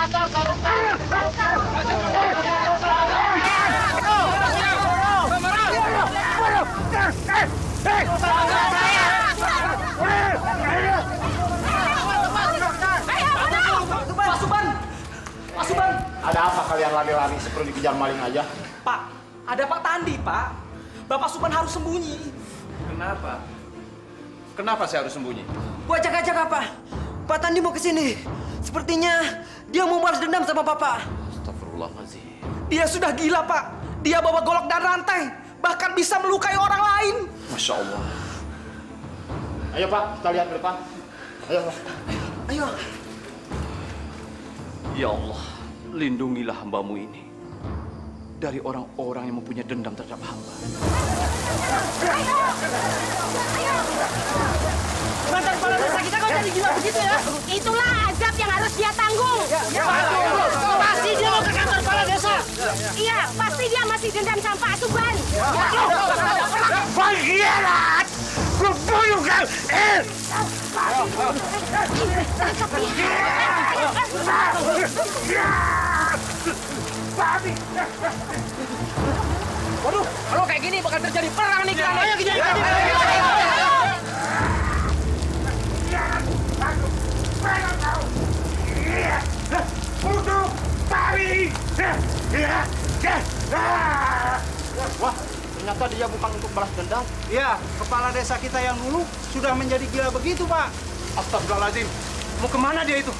Pak Suban! Ada apa kalian lari-lari seperti dikejar maling aja? Pak, ada Pak Tandi, Pak. Bapak Suban harus sembunyi. Kenapa? Kenapa saya harus sembunyi? Buat jaga-jaga, Pak. Pak Tandi mau kesini. Sepertinya dia mau balas dendam sama Bapak. Astagfirullahaladzim. Dia sudah gila, Pak. Dia bawa golok dan rantai. Bahkan bisa melukai orang lain. Masya Allah. Ayo Pak, kita lihat ke depan. Ayo Pak. Ayo. Ya Allah, lindungilah hambamu ini dari orang-orang yang mempunyai dendam terhadap hamba. Mantan kepala desa kita kok jadi gila begitu ya? Itulah azab yang harus dia tanggung. Pasti dia mau ke kantor kepala desa. Iya, pasti dia masih dendam sama Pak Suban. Pengkhianat! Kubunuh kau! Waduh, kalau kayak gini bakal terjadi perang nih kita. Ayo kita. Untuk Bali! Wah, ternyata dia bukan untuk balas dendam. Ya, kepala desa kita yang dulu sudah menjadi gila begitu, Pak. Astagfirullahaladzim. Mau kemana dia itu?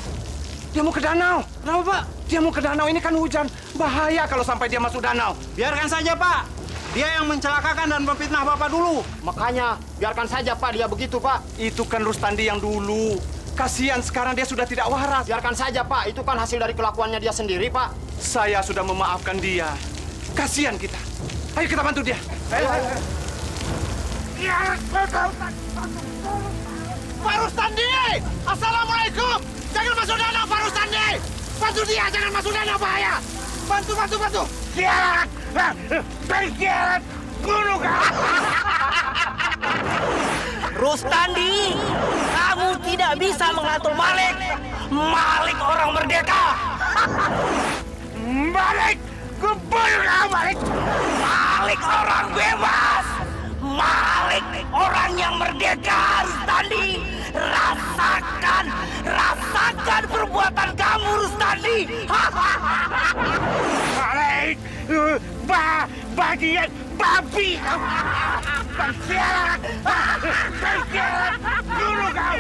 Dia mau ke danau. Kenapa, Pak? Dia mau ke danau. Ini kan hujan. Bahaya kalau sampai dia masuk danau. Biarkan saja, Pak. Dia yang mencelakakan dan memfitnah Bapak dulu. Makanya, biarkan saja Pak, dia begitu Pak. Itu kan Rustandi yang dulu. Kasihan sekarang dia sudah tidak waras. Biarkan saja Pak, itu kan hasil dari kelakuannya dia sendiri Pak. Saya sudah memaafkan dia. Kasihan kita. Ayo kita bantu dia. Ayo. Pak Rustandi! Assalamualaikum! Jangan masuk danau, Pak Rustandi! Bantu dia, jangan masuk danau, bahaya! Bantu! Kiarat! Berkiarat! Bunuh kau! Rustandi, kamu tidak bisa mengatur Malik. Malik orang merdeka. Malik! Kubunuh kau, Malik! Malik orang bebas. Malik orang yang merdeka, Rustandi. Rasakan perbuatan kamu, Rustandi. Malik! Bagian babi kau! Berkiarat! Bunuh kau!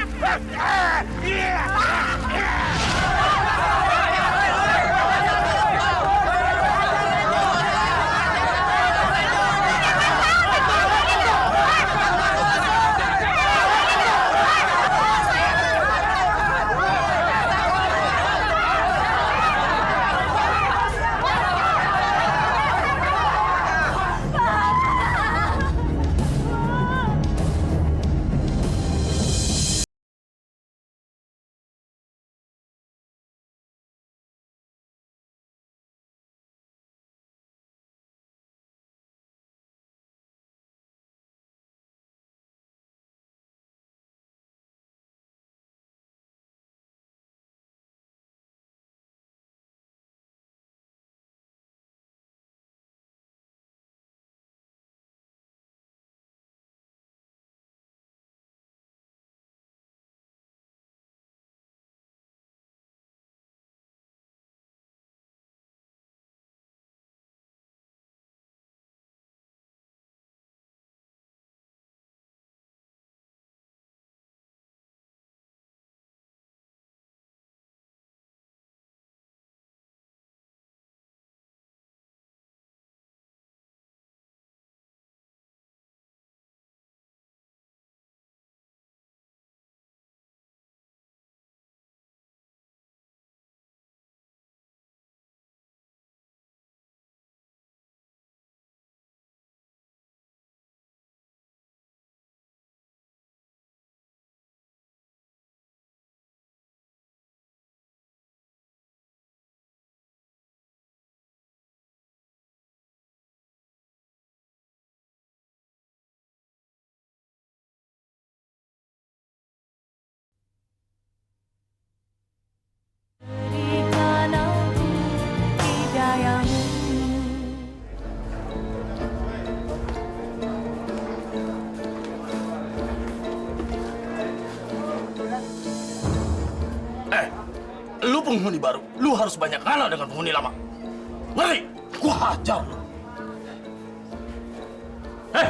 Lu penghuni baru, lu harus banyak ngalah dengan penghuni lama. Ngerti? Gua hajar lu. Hei!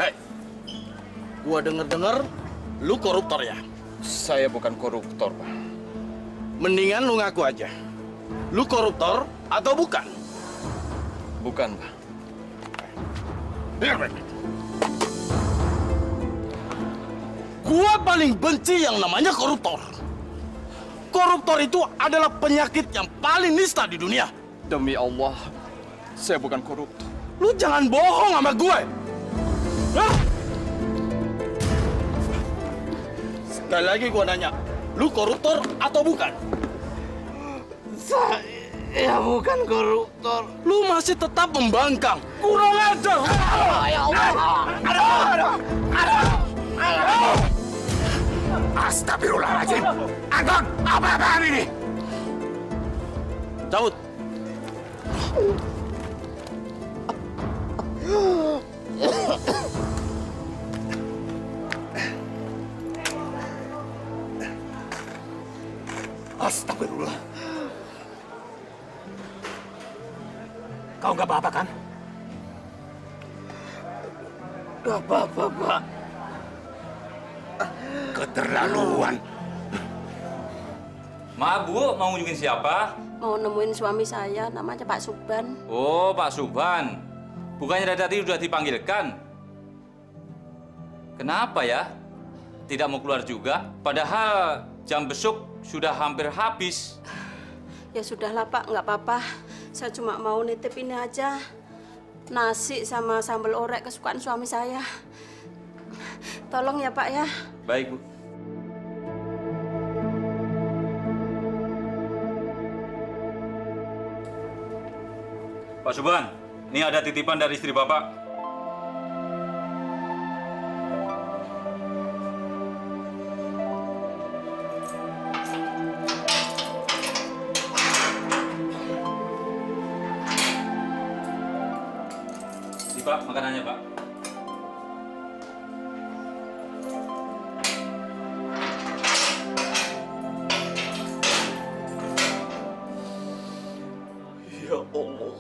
Hei! Gua denger-denger lu koruptor ya? Saya bukan koruptor, Pak. Mendingan lu ngaku aja. Lu koruptor atau bukan? Bukan, Pak. Dengar baik-baik. Gua paling benci yang namanya koruptor. Koruptor itu adalah penyakit yang paling nista di dunia. Demi Allah, saya bukan koruptor. Lu jangan bohong sama gue. Hah? Sekali lagi gua nanya, lu koruptor atau bukan? Saya bukan koruptor. Lu masih tetap membangkang. Kurang ajar. Ya Allah. Aduh. Astagfirullahaladzim. Agung, apa-apaan ini? Cabut. Astagfirullah. Kau nggak apa-apa kan? Nggak apa-apa, Pak. Keterlaluan. Maaf Bu, mau ngunjungin siapa? Mau nemuin suami saya, namanya Pak Suban. Oh, Pak Suban. Bukannya dari tadi sudah dipanggilkan? Kenapa ya? Tidak mau keluar juga? Padahal jam besuk sudah hampir habis. Ya sudahlah Pak, nggak apa-apa. Saya cuma mau nitip ini aja. Nasi sama sambal orek kesukaan suami saya. Tolong ya Pak ya. Baik Bu. Pak Suban, ini ada titipan dari istri Bapak. Pak, makanannya, Pak. Ya Allah.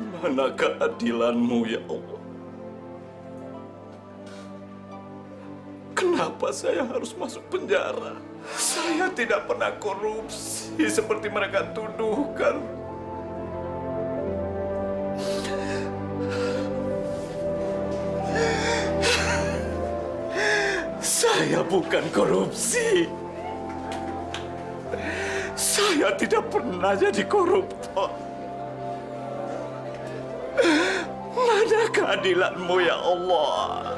Mana keadilan-Mu, ya Allah? Kenapa saya harus masuk penjara? Saya tidak pernah korupsi seperti mereka tuduhkan. Saya bukan korupsi. Saya tidak pernah jadi koruptor. Mana keadilan-Mu, ya Allah?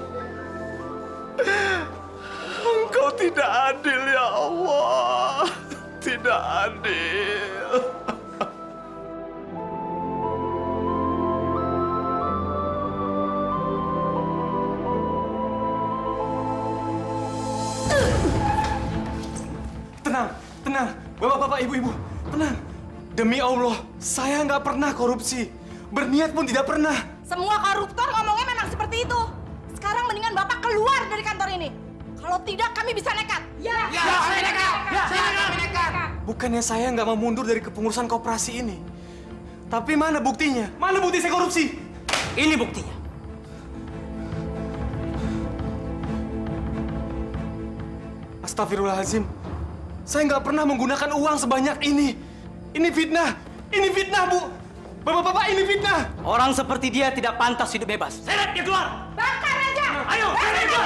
Engkau tidak adil, ya Allah. Tidak adil. Tenang, bapak-bapak, ibu-ibu, tenang. Demi Allah, saya nggak pernah korupsi. Berniat pun tidak pernah. Semua koruptor ngomongnya memang seperti itu. Sekarang mendingan Bapak keluar dari kantor ini. Kalau tidak, kami bisa nekat. Ya, kami nekat. Bukannya saya nggak mau mundur dari kepengurusan koperasi ini. Tapi mana buktinya? Mana bukti saya korupsi? Ini buktinya. Astagfirullahaladzim. Saya nggak pernah menggunakan uang sebanyak ini. Ini fitnah. Ini fitnah, Bu. Bapak-bapak, ini fitnah. Orang seperti dia tidak pantas hidup bebas. Seret dia keluar. Bakar aja. Ayo, seret dia.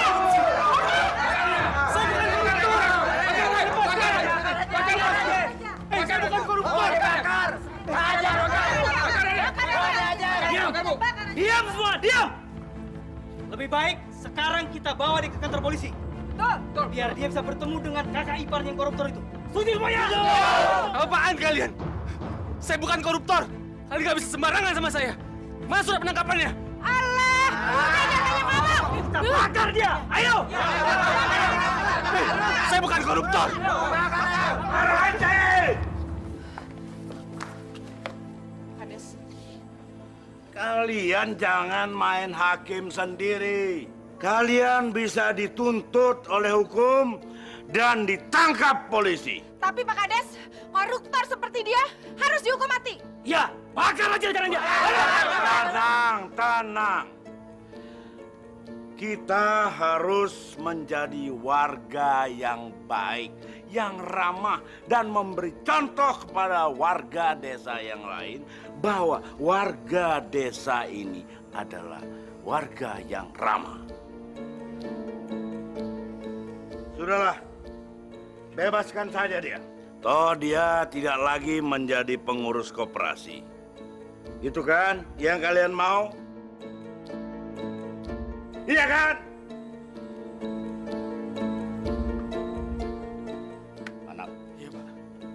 Saya bukan koruptor. Diam semua, diam! Lebih baik sekarang kita bawa dia ke kantor polisi. Biar dia bisa bertemu dengan kakak ipar yang koruptor itu. Setuju semuanya? Apaan kalian? Saya bukan koruptor. Kalian nggak bisa sembarangan sama saya. Mana surat penangkapannya? Allah, dia. Ayo. Saya bukan koruptor. Berhenti! Kades. Kalian jangan main hakim sendiri. Kalian bisa dituntut oleh hukum dan ditangkap polisi. Tapi Pak Kades, koruptor seperti dia harus dihukum mati. Ya, bakar aja jalan dia. Tenang. Kita harus menjadi warga yang baik, yang ramah, dan memberi contoh kepada warga desa yang lain bahwa warga desa ini adalah warga yang ramah. Sudahlah, bebaskan saja dia. Toh dia tidak lagi menjadi pengurus koperasi. Itu kan yang kalian mau? Iya kan? Anak. Iya, Pak.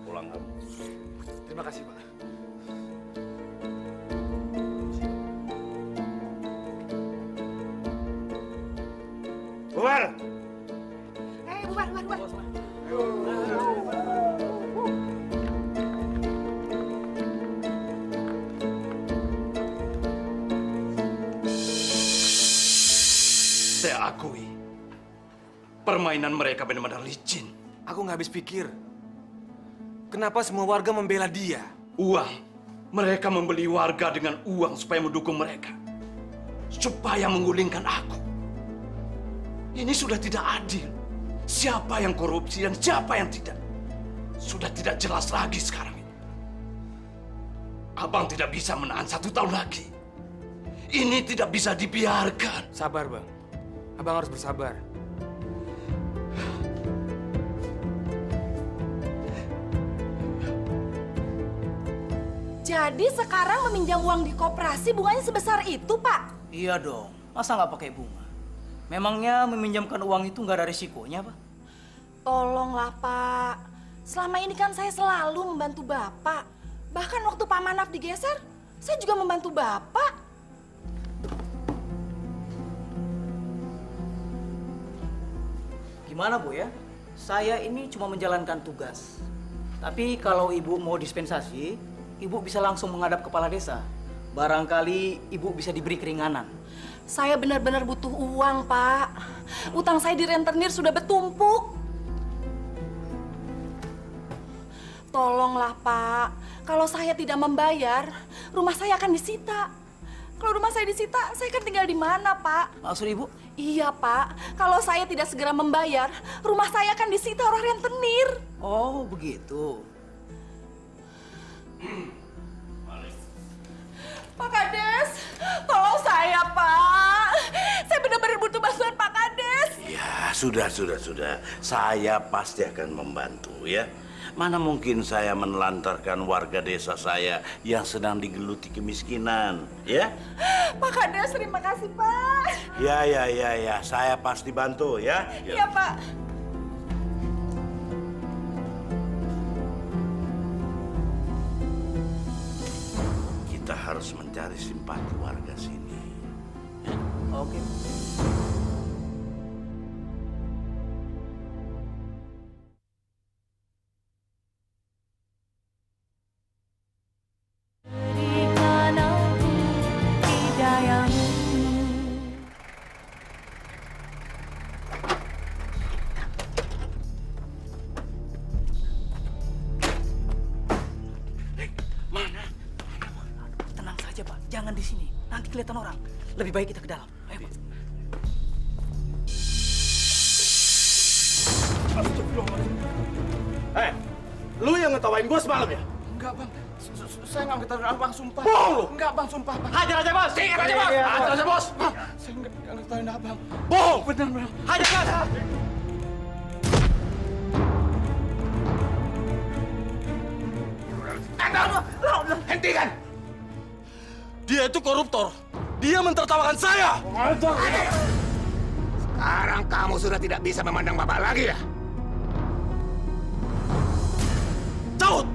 Pulang kamu. Terima kasih, Pak. Bubar. Bubar. Saya akui, permainan mereka benar-benar licin. Aku nggak habis pikir. Kenapa semua warga membela dia? Uang. Mereka membeli warga dengan uang supaya mendukung mereka. Supaya menggulingkan aku. Ini sudah tidak adil. Siapa yang korupsi dan siapa yang tidak. Sudah tidak jelas lagi sekarang ini. Abang tidak bisa menahan 1 tahun lagi. Ini tidak bisa dibiarkan. Sabar, Bang. Abang harus bersabar. Jadi sekarang meminjam uang di koperasi bunganya sebesar itu, Pak? Iya dong. Masa nggak pakai bunga? Memangnya meminjamkan uang itu nggak ada risikonya, Pak? Tolonglah, Pak. Selama ini kan saya selalu membantu Bapak. Bahkan waktu Pak Manaf digeser, saya juga membantu Bapak. Gimana, Bu ya? Saya ini cuma menjalankan tugas. Tapi kalau Ibu mau dispensasi, Ibu bisa langsung menghadap kepala desa. Barangkali Ibu bisa diberi keringanan. Saya benar-benar butuh uang, Pak. Utang saya di rentenir sudah bertumpuk. Tolonglah, Pak. Kalau saya tidak membayar, rumah saya akan disita. Kalau rumah saya disita, saya kan tinggal di mana, Pak? Maksud Ibu? Iya, Pak. Kalau saya tidak segera membayar, rumah saya akan disita oleh rentenir. Oh, begitu. Pak Kades, tolong saya, Pak. Saya benar-benar butuh bantuan Pak Kades. Ya, sudah. Saya pasti akan membantu ya. Mana mungkin saya menelantarkan warga desa saya yang sedang digeluti kemiskinan, ya? Pak Kades, terima kasih, Pak. Ya. Saya pasti bantu ya. Iya, Pak. Kita harus mencari simpati warga sini. Oke. Tenang saja, Pak. Jangan di sini. Nanti kelihatan orang. Lebih baik kita ke dalam. Ayo, Pak. Lu yang ngetawain gue semalam ya? Enggak, Bang. Saya nggak ngetawain Abang, sumpah. Bohong lu! Enggak, Bang, sumpah, Bang. Hajar aja, Bos! Hajar aja, Bos! Hajar aja, Bos! Saya nggak ngetawain Abang. Bohong! Benar, Bang. Hajar, Bos! Hentikan! Dia itu koruptor. Dia mentertawakan saya. Sekarang kamu sudah tidak bisa memandang Bapak lagi ya? Caut!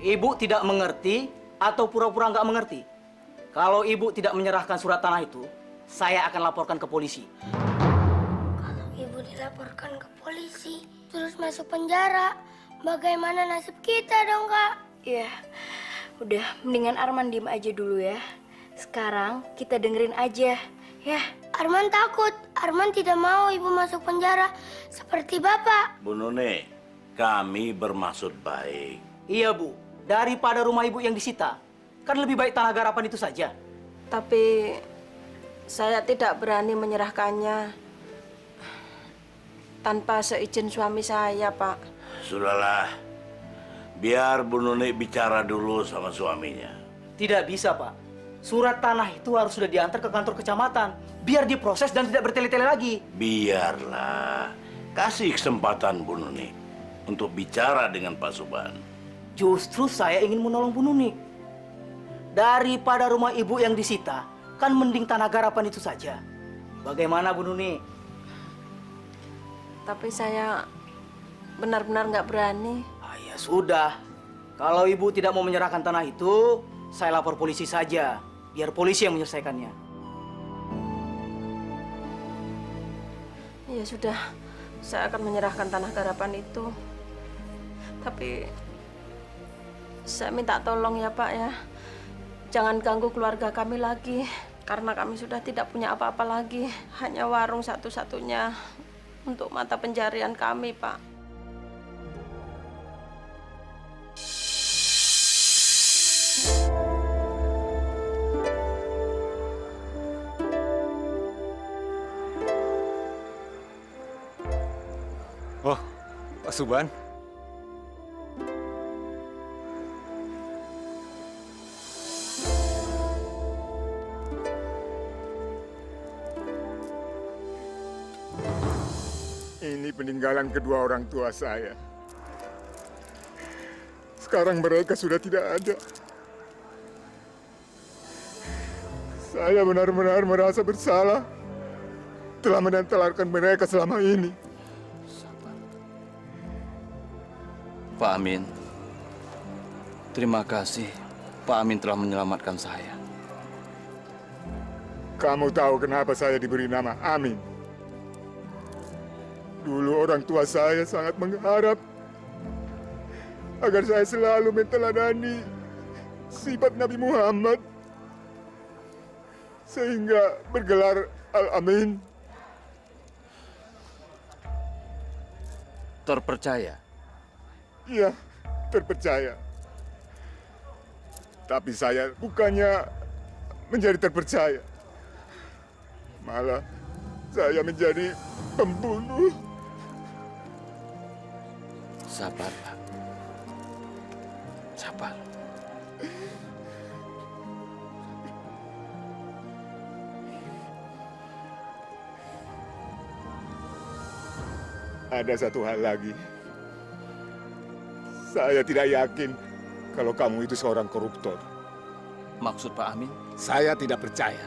Ibu tidak mengerti atau pura-pura nggak mengerti? Kalau ibu tidak menyerahkan surat tanah itu, saya akan laporkan ke polisi. Kalau ibu dilaporkan ke polisi, terus masuk penjara, bagaimana nasib kita dong, Kak? Ya, udah mendingan Arman diem aja dulu ya. Sekarang kita dengerin aja, ya. Arman takut. Arman tidak mau ibu masuk penjara seperti Bapak. Bu Nune, kami bermaksud baik. Iya, Bu. Daripada rumah ibu yang disita, kan lebih baik tanah garapan itu saja. Tapi saya tidak berani menyerahkannya tanpa seizin suami saya, Pak. Sudahlah, biar Bu Nune bicara dulu sama suaminya. Tidak bisa, Pak. Surat tanah itu harus sudah diantar ke kantor kecamatan, biar diproses dan tidak bertele-tele lagi. Biarlah, kasih kesempatan Bu Nuni untuk bicara dengan Pak Suban. Justru saya ingin menolong Bu Nuni. Daripada rumah ibu yang disita, kan mending tanah garapan itu saja. Bagaimana Bu Nuni? Tapi saya benar-benar nggak berani. Ya sudah, kalau ibu tidak mau menyerahkan tanah itu, saya lapor polisi saja. Biar polisi yang menyelesaikannya. Ya sudah, saya akan menyerahkan tanah garapan itu. Tapi saya minta tolong ya Pak ya. Jangan ganggu keluarga kami lagi. Karena kami sudah tidak punya apa-apa lagi. Hanya warung satu-satunya untuk mata pencarian kami, Pak. Oh, Pak Suban. Ini peninggalan kedua orang tua saya. Sekarang mereka sudah tidak ada. Saya benar-benar merasa bersalah telah menantalarkan mereka selama ini. Pak Amin, terima kasih Pak Amin telah menyelamatkan saya. Kamu tahu kenapa saya diberi nama Amin? Dulu orang tua saya sangat mengharap agar saya selalu meneladani sifat Nabi Muhammad sehingga bergelar Al-Amin. Terpercaya? Iya, terpercaya. Tapi saya bukannya menjadi terpercaya. Malah saya menjadi pembunuh. Sabar, Pak. Sabar. Ada satu hal lagi. Saya tidak yakin kalau kamu itu seorang koruptor. Maksud Pak Amin? Saya tidak percaya.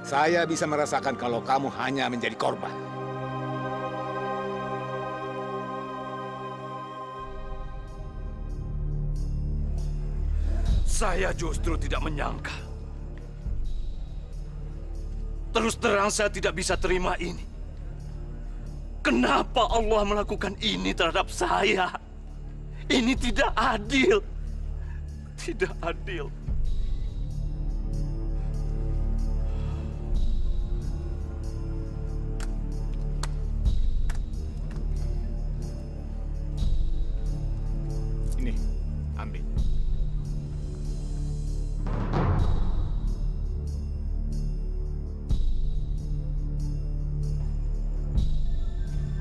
Saya bisa merasakan kalau kamu hanya menjadi korban. Saya justru tidak menyangka. Terus terang saya tidak bisa terima ini. Kenapa Allah melakukan ini terhadap saya? Ini tidak adil. Tidak adil. Ini, ambil.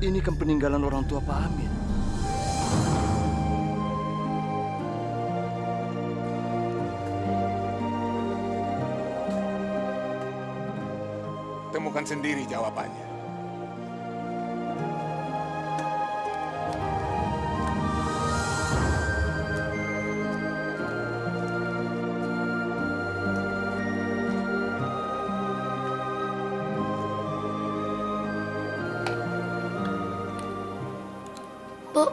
Ini kan peninggalan orang tua Pak Amin. Temukan sendiri jawabannya. Bu,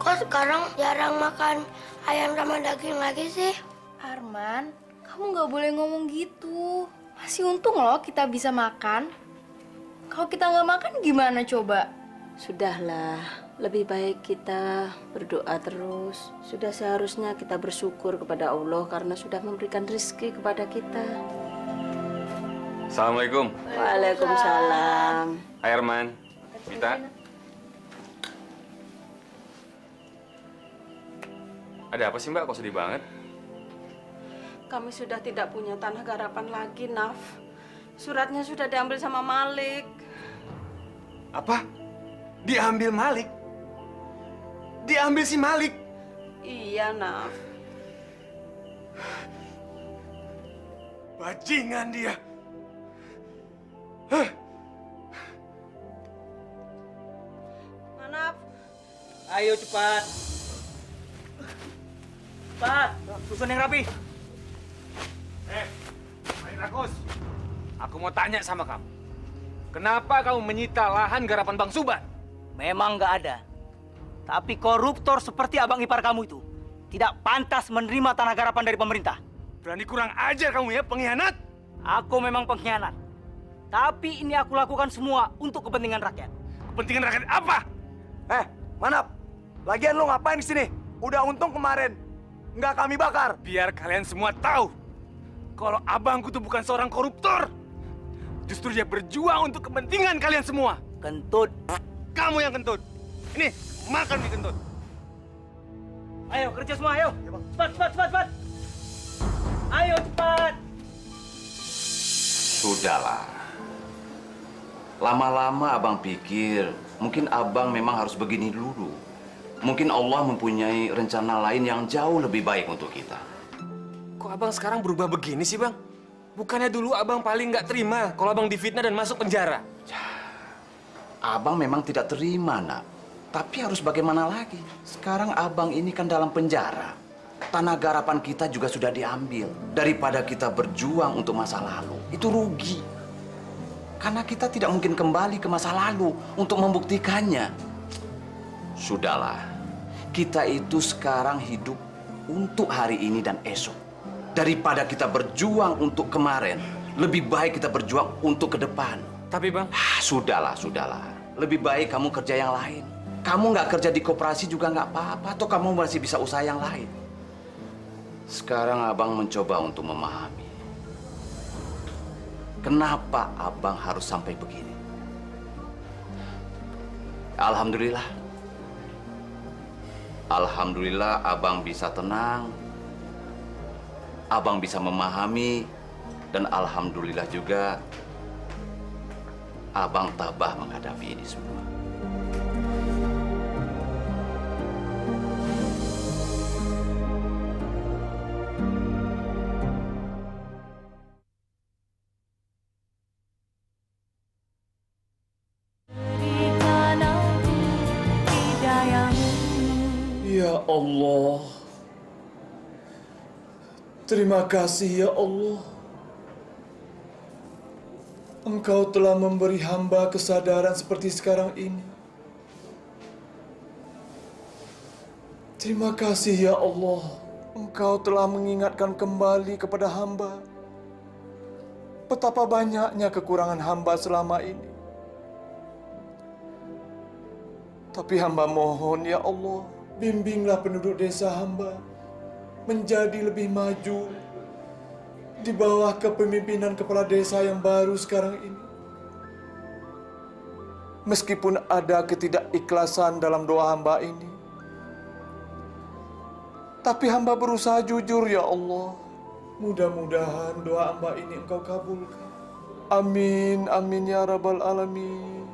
kok sekarang jarang makan ayam sama daging lagi sih? Arman, kamu nggak boleh ngomong gitu. Masih untung loh kita bisa makan. Kalau kita nggak makan gimana coba? Sudahlah, lebih baik kita berdoa terus. Sudah seharusnya kita bersyukur kepada Allah karena sudah memberikan rezeki kepada kita. Assalamualaikum. Waalaikumsalam. Hai Arman, Mita. Ada apa sih Mbak? Kok sedih banget? Kami sudah tidak punya tanah garapan lagi, Naf. Suratnya sudah diambil sama Malik. Apa? Diambil Malik? Diambil si Malik? Iya, Naf. Bajingan dia. Naf. Ayo cepat. Cepat, susun yang rapi. Mari Rakus. Aku mau tanya sama kamu. Kenapa kamu menyita lahan garapan Bang Suban? Memang nggak ada. Tapi koruptor seperti abang ipar kamu itu tidak pantas menerima tanah garapan dari pemerintah. Berani kurang ajar kamu ya, pengkhianat. Aku memang pengkhianat. Tapi ini aku lakukan semua untuk kepentingan rakyat. Kepentingan rakyat apa? Manap. Lagian lo ngapain di sini? Udah untung kemarin nggak kami bakar. Biar kalian semua tahu kalau abangku tuh bukan seorang koruptor. Justru dia berjuang untuk kepentingan kalian semua. Kentut. Kamu yang kentut. Ini, makan di kentut. Ayo kerja semua, ayo. Cepat, cepat, cepat, cepat. Ayo cepat. Sudahlah. Lama-lama abang pikir mungkin abang memang harus begini dulu. Mungkin Allah mempunyai rencana lain yang jauh lebih baik untuk kita. Kok abang sekarang berubah begini sih, Bang? Bukannya dulu abang paling nggak terima kalau abang difitnah dan masuk penjara? Abang memang tidak terima, Nak. Tapi harus bagaimana lagi? Sekarang abang ini kan dalam penjara. Tanah garapan kita juga sudah diambil. Daripada kita berjuang untuk masa lalu, itu rugi. Karena kita tidak mungkin kembali ke masa lalu untuk membuktikannya. Sudahlah, kita itu sekarang hidup untuk hari ini dan esok. Daripada kita berjuang untuk kemarin, lebih baik kita berjuang untuk ke depan. Tapi Bang... Sudahlah, sudahlah. Lebih baik kamu kerja yang lain. Kamu nggak kerja di koperasi juga nggak apa-apa, atau kamu masih bisa usaha yang lain. Sekarang abang mencoba untuk memahami. Kenapa abang harus sampai begini? Alhamdulillah. Alhamdulillah abang bisa tenang. Abang bisa memahami. Dan alhamdulillah juga abang tabah menghadapi ini semua. Ya Allah, terima kasih ya Allah. Engkau telah memberi hamba kesadaran seperti sekarang ini. Terima kasih ya Allah, Engkau telah mengingatkan kembali kepada hamba betapa banyaknya kekurangan hamba selama ini. Tapi hamba mohon ya Allah, bimbinglah penduduk desa hamba menjadi lebih maju di bawah kepemimpinan kepala desa yang baru sekarang ini. Meskipun ada ketidakikhlasan dalam doa hamba ini, tapi hamba berusaha jujur ya Allah. Mudah-mudahan doa hamba ini Engkau kabulkan. Amin, amin ya rabbal alamin.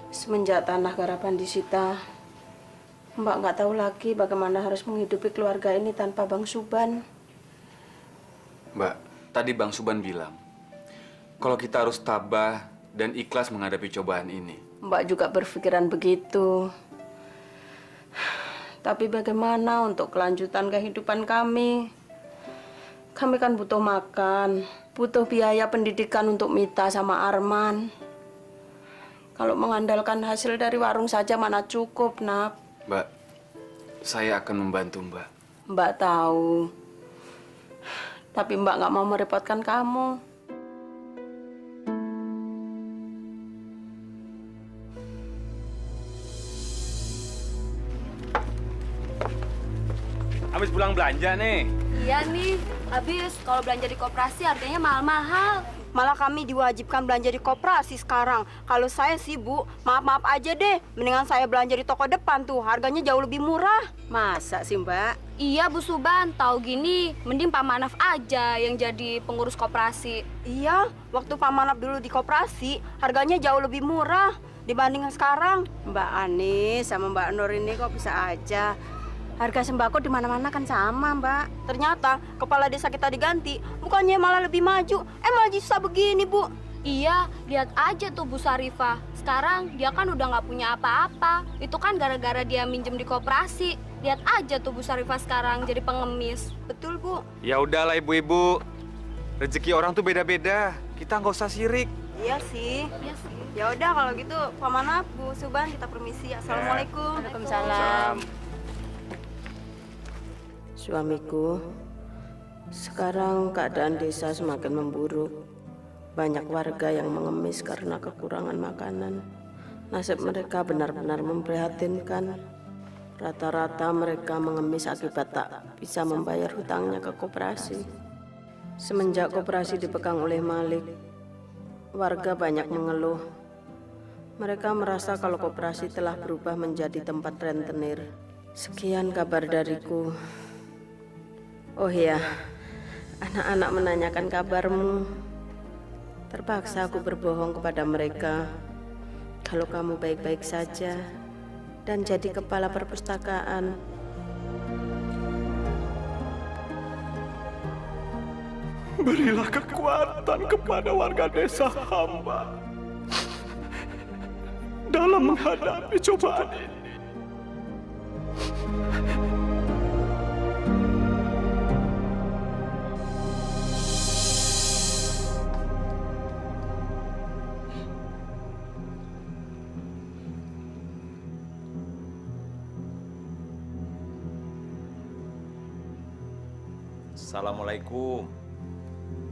Semenjak tanah garapan disita, Mbak nggak tahu lagi bagaimana harus menghidupi keluarga ini tanpa Bang Suban. Mbak, tadi Bang Suban bilang, kalau kita harus tabah dan ikhlas menghadapi cobaan ini. Mbak juga berpikiran begitu. Tapi bagaimana untuk kelanjutan kehidupan kami? Kami kan butuh makan, butuh biaya pendidikan untuk Mita sama Arman. Kalau mengandalkan hasil dari warung saja mana cukup, Nap. Mbak, Saya akan membantu Mbak. Mbak tahu. Tapi Mbak nggak mau merepotkan kamu. Habis pulang belanja nih. Iya nih, habis kalau belanja di koperasi harganya mahal-mahal. Malah kami diwajibkan belanja di koperasi sekarang. Kalau saya sih, Bu, maaf-maaf aja deh. Mendingan saya belanja di toko depan tuh, harganya jauh lebih murah. Masa sih, Mbak? Iya Bu Suban, tahu gini, mending Pak Manaf aja yang jadi pengurus koperasi. Iya, waktu Pak Manap dulu di koperasi, harganya jauh lebih murah dibanding sekarang. Mbak Ani sama Mbak Nur ini kok bisa aja. Harga sembako di mana-mana kan sama, Mbak. Ternyata kepala desa kita diganti, bukannya malah lebih maju, malah susah begini, Bu. Iya, lihat aja tuh Bu Sarifah. Sekarang dia kan udah nggak punya apa-apa. Itu kan gara-gara dia minjem di koperasi. Lihat aja tuh Bu Sarifah sekarang jadi pengemis. Betul, Bu. Ya udahlah ibu-ibu. Rezeki orang tuh beda-beda. Kita nggak usah sirik. Iya sih. Iya sih. Ya udah kalau gitu, Pak Manap, Bu Suban, kita permisi. Assalamualaikum. Waalaikumsalam. Suamiku, sekarang keadaan desa semakin memburuk. Banyak warga yang mengemis karena kekurangan makanan. Nasib mereka benar-benar memprihatinkan. Rata-rata mereka mengemis akibat tak bisa membayar hutangnya ke koperasi. Semenjak koperasi dipegang oleh Malik, warga banyak mengeluh. Mereka merasa kalau koperasi telah berubah menjadi tempat rentenir. Sekian kabar dariku. Oh ya, anak-anak menanyakan kabarmu. Terpaksa aku berbohong kepada mereka kalau kamu baik-baik saja dan jadi kepala perpustakaan. Berilah kekuatan kepada warga desa hamba dalam menghadapi cobaan ini. Assalamualaikum.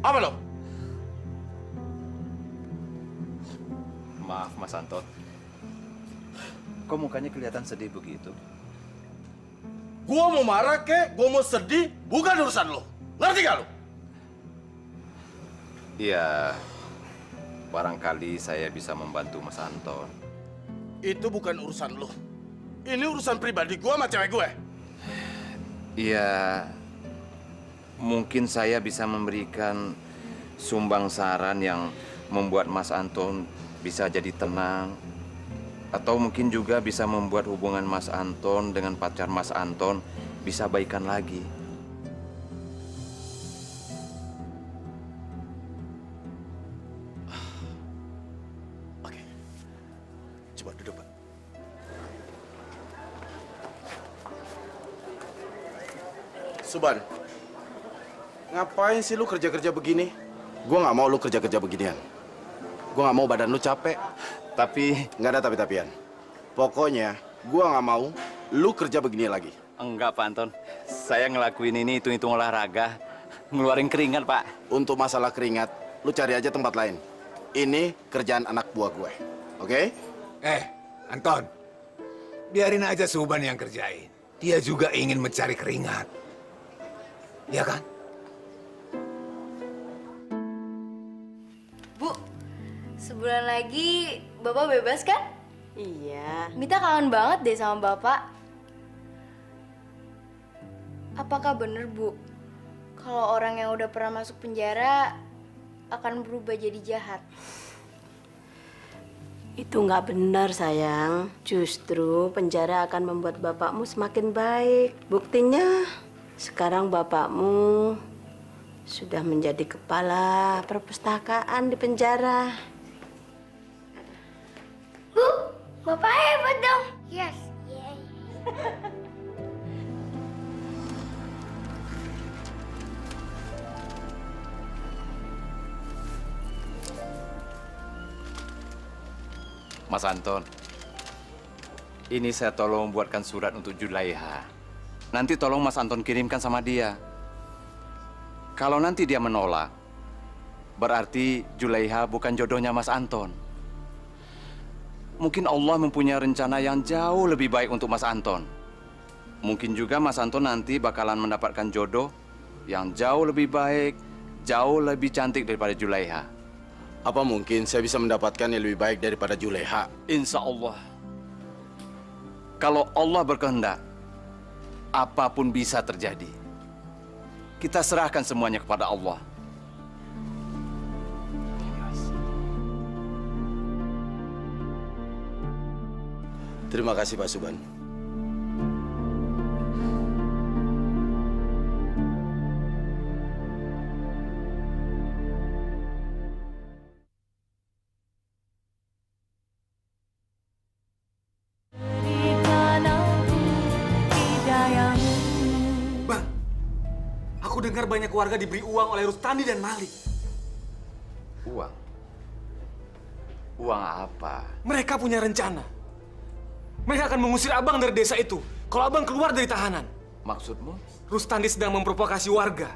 Apa lo? Maaf, Mas Anton. Kok mukanya kelihatan sedih begitu? Gua mau marah kek, gua mau sedih, bukan urusan lo. Ngerti gak lo? Iya, barangkali saya bisa membantu Mas Anton. Itu bukan urusan lo. Ini urusan pribadi gua sama cewek gue. Iya, mungkin saya bisa memberikan sumbang saran yang membuat Mas Anton bisa jadi tenang. Atau mungkin juga bisa membuat hubungan Mas Anton dengan pacar Mas Anton bisa baikan lagi. Oke. Coba duduk, Pak. Suban, ngapain sih lu kerja-kerja begini? Gua nggak mau lu kerja-kerja beginian. Gua nggak mau badan lu capek. Tapi nggak ada tapi-tapian. Pokoknya gua nggak mau lu kerja begini lagi. enggak, Pak Anton. Saya ngelakuin ini hitung-hitung olahraga, ngeluarin keringat, Pak. Untuk masalah keringat, lu cari aja tempat lain. Ini kerjaan anak buah gue, oke? Anton, biarin aja Suban yang kerjain. Dia juga ingin mencari keringat. Ya kan? Bu, sebulan lagi Bapak bebas kan? Iya. Mita kangen banget deh sama Bapak. Apakah bener, Bu, kalau orang yang udah pernah masuk penjara akan berubah jadi jahat? Itu nggak benar, sayang. Justru penjara akan membuat bapakmu semakin baik. Buktinya, sekarang bapakmu sudah menjadi kepala perpustakaan di penjara. Bu, Bapak hebat dong. Yes. Mas Anton, ini saya tolong buatkan surat untuk Julaiha. nanti tolong Mas Anton kirimkan sama dia. Kalau nanti dia menolak, berarti Julaiha bukan jodohnya Mas Anton. Mungkin Allah mempunyai rencana yang jauh lebih baik untuk Mas Anton. Mungkin juga Mas Anton nanti bakalan mendapatkan jodoh yang jauh lebih baik, jauh lebih cantik daripada Julaiha. Apa mungkin saya bisa mendapatkan yang lebih baik daripada Julaiha? Insya Allah. Kalau Allah berkehendak, apapun bisa terjadi. Kita serahkan semuanya kepada Allah. Terima kasih Pak Suban. Aku dengar banyak keluarga diberi uang oleh Rustandi dan Malik. Uang? Uang apa? Mereka punya rencana. Mereka akan mengusir abang dari desa itu kalau abang keluar dari tahanan. Maksudmu? Rustandi sedang memprovokasi warga.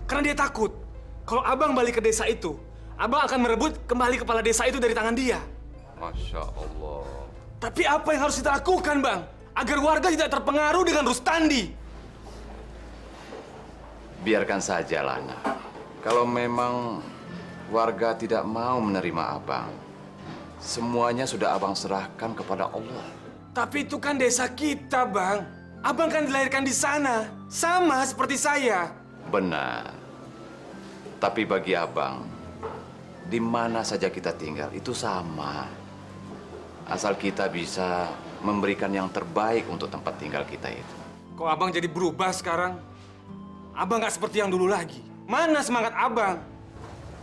Karena dia takut kalau abang balik ke desa itu, abang akan merebut kembali kepala desa itu dari tangan dia. Masya Allah. Tapi apa yang harus kita lakukan, Bang? Agar warga tidak terpengaruh dengan Rustandi. Biarkan saja, Lana. Kalau memang warga tidak mau menerima abang, semuanya sudah abang serahkan kepada Allah. Tapi itu kan desa kita, Bang. Abang kan dilahirkan di sana. Sama seperti saya. Benar. Tapi bagi abang, di mana saja kita tinggal, itu sama. Asal kita bisa memberikan yang terbaik untuk tempat tinggal kita itu. Kok abang jadi berubah sekarang? Abang nggak seperti yang dulu lagi. Mana semangat abang?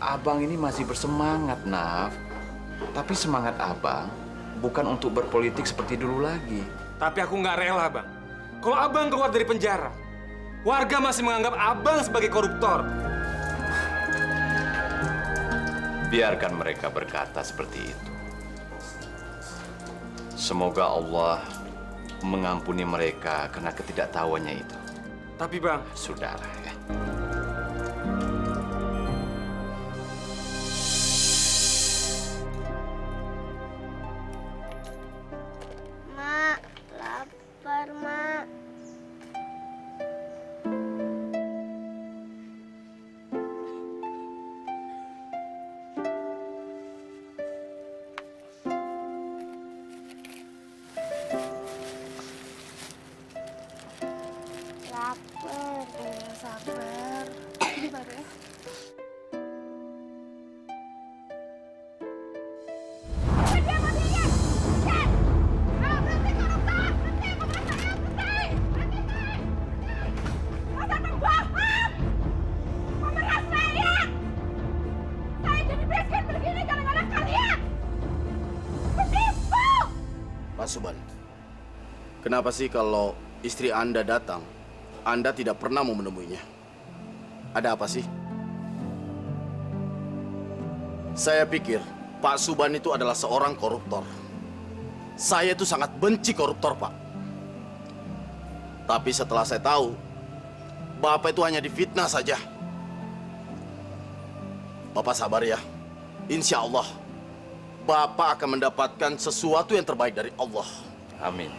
Abang ini masih bersemangat, Naf. Tapi semangat abang bukan untuk berpolitik seperti dulu lagi. Tapi aku nggak rela, Bang. Kalau abang keluar dari penjara, warga masih menganggap abang sebagai koruptor. Biarkan mereka berkata seperti itu. Semoga Allah mengampuni mereka karena ketidaktahuannya itu. Tapi Bang, sudahlah ya. Mak, lapar, Mak. Lapar, jangan sabar. Sabar ya. Pak Suban, kenapa sih kalau istri Anda datang, Anda tidak pernah mau menemuinya? Ada apa sih? Saya pikir Pak Suban itu adalah seorang koruptor. Saya itu sangat benci koruptor, Pak. Tapi setelah saya tahu, Bapak itu hanya difitnah saja. Bapak sabar ya. Insya Allah, Bapak akan mendapatkan sesuatu yang terbaik dari Allah. Amin.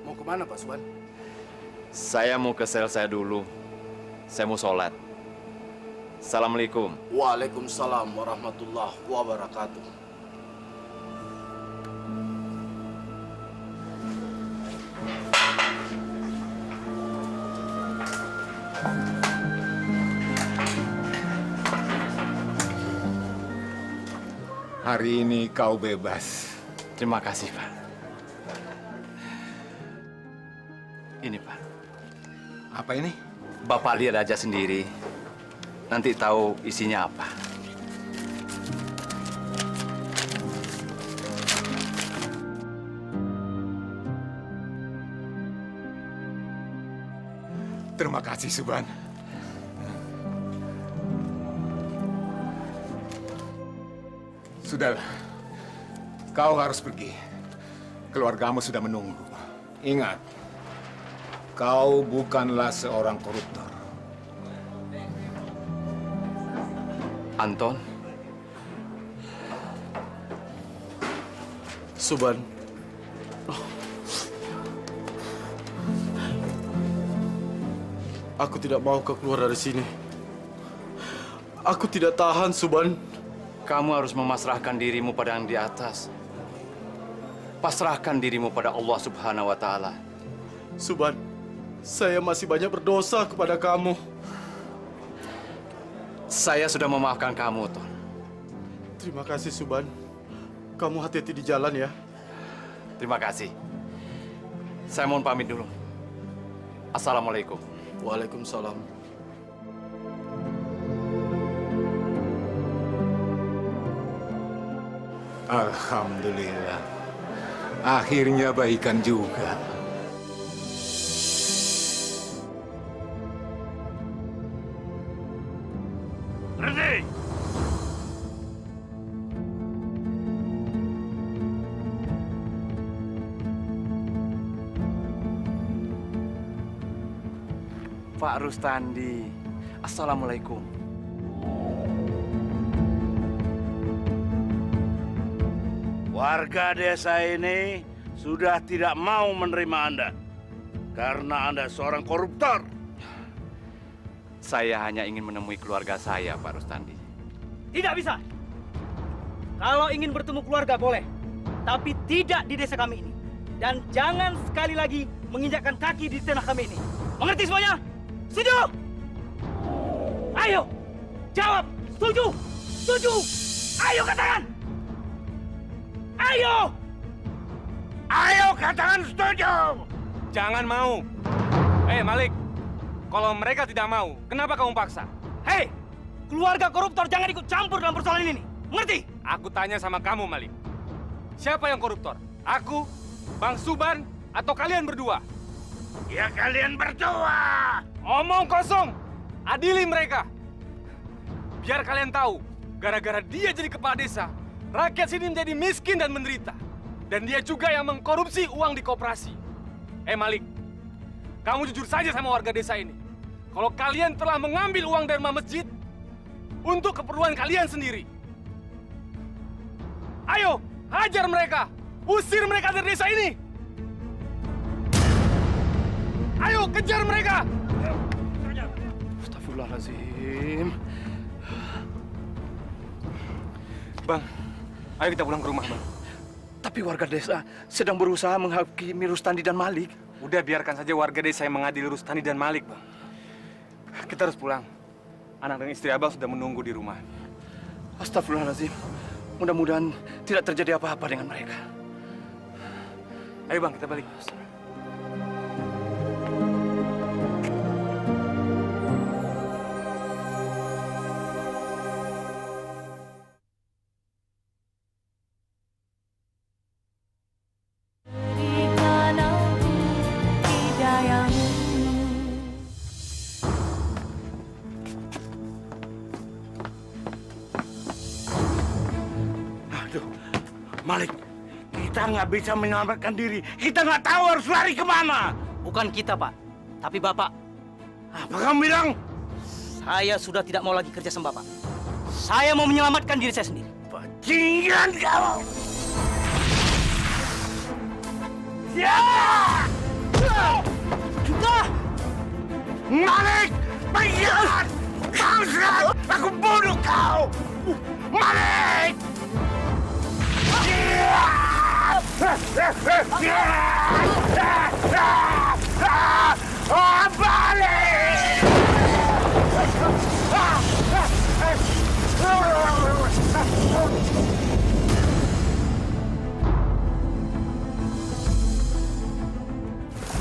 Mau kemana, Pak Suban? Saya mau ke sel saya dulu. Saya mau sholat. Assalamualaikum. Waalaikumsalam warahmatullahi wabarakatuh. Hari ini kau bebas. Terima kasih, Pak. Ini, Pak. Apa ini? Bapak lihat aja sendiri. Nanti tahu isinya apa. Terima kasih, Suban. Sudahlah, kau harus pergi. keluargamu sudah menunggu. Ingat, kau bukanlah seorang koruptor. Anton. Suban. Aku tidak mau kau keluar dari sini. Aku tidak tahan, Suban. Kamu harus memasrahkan dirimu pada yang di atas. Pasrahkan dirimu pada Allah Subhanahu wa Ta'ala. Suban, saya masih banyak berdosa kepada kamu. Saya sudah memaafkan kamu, Ton. Terima kasih, Suban. Kamu hati-hati di jalan ya. Terima kasih. Saya mohon pamit dulu. Assalamualaikum. Waalaikumsalam. Alhamdulillah. Akhirnya baikan juga. Berhenti! Pak Rustandi. Assalamualaikum. Warga desa ini sudah tidak mau menerima Anda karena Anda seorang koruptor. Saya hanya ingin menemui keluarga saya, Pak Rustandi. Tidak bisa. Kalau ingin bertemu keluarga boleh, tapi tidak di desa kami ini. Dan jangan sekali lagi menginjakkan kaki di tanah kami ini. Mengerti semuanya? Setuju? Ayo, jawab. Setuju? Setuju? Ayo katakan. Ayo! Ayo katakan setuju! Jangan mau. Malik, kalau mereka tidak mau, kenapa kamu paksa? Hei, keluarga koruptor jangan ikut campur dalam persoalan ini. Mengerti? Aku tanya sama kamu, Malik. Siapa yang koruptor? Aku, Bang Suban, atau kalian berdua? Ya kalian berdua! Omong kosong! Adili mereka! Biar kalian tahu, gara-gara dia jadi kepala desa, rakyat sini menjadi miskin dan menderita. Dan dia juga yang mengkorupsi uang di koperasi. Malik, kamu jujur saja sama warga desa ini. Kalau kalian telah mengambil uang dari masjid untuk keperluan kalian sendiri. Ayo, hajar mereka! Usir mereka dari desa ini! Ayo, kejar mereka! Astagfirullahaladzim. Bang, ayo kita pulang ke rumah, Bang. Tapi warga desa sedang berusaha menghakimi Rustandi dan Malik. Udah, biarkan saja warga desa yang mengadili Rustandi dan Malik, Bang. Kita harus pulang. Anak dan istri Abang sudah menunggu di rumah. Astagfirullahaladzim. Mudah-mudahan tidak terjadi apa-apa dengan mereka. Ayo, Bang, kita balik. Malik, kita nggak bisa menyelamatkan diri. Kita nggak tahu harus lari kemana. Bukan kita, Pak. Tapi Bapak. Apa kamu bilang? Saya sudah tidak mau lagi kerja sama Bapak. Saya mau menyelamatkan diri saya sendiri. Bajingan kamu! Ya! Malik! Penjahat! Bangsat! Aku bunuh kau! Malik! Balik!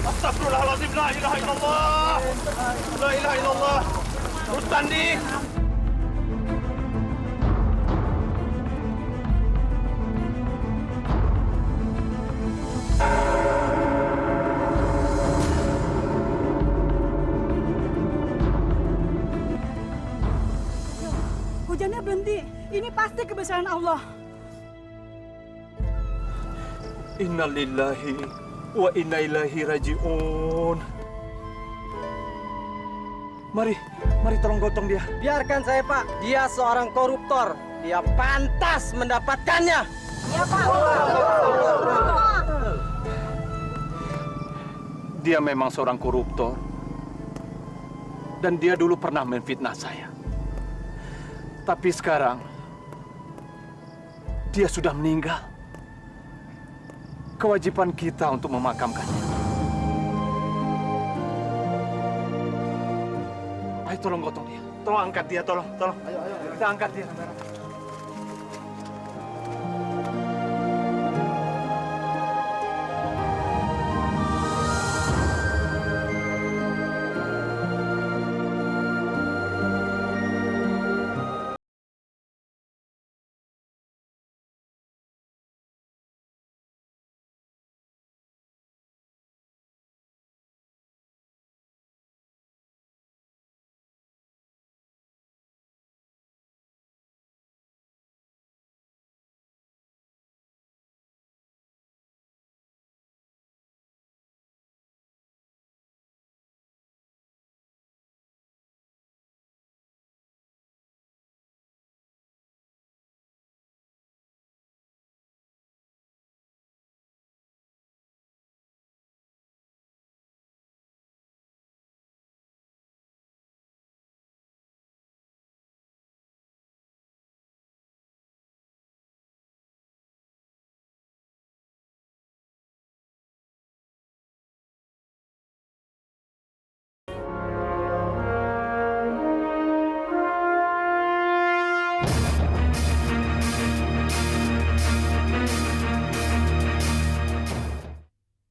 Astagfirullahaladzim, la ilaha illallah. La ilaha illallah. Rustandi. Hujannya berhenti. Ini pasti kebesaran Allah. Innalillahi wa inna ilaihi raji'un. Mari tolong gotong dia. Biarkan saya, Pak. Dia seorang koruptor. Dia pantas mendapatkannya. Ya, Pak. Dia memang seorang koruptor. Dan dia dulu pernah menfitnah saya. Tapi sekarang, dia sudah meninggal. Kewajiban kita untuk memakamkannya. Ayo tolong gotong dia. Tolong angkat dia, tolong. Ayo. Kita angkat dia.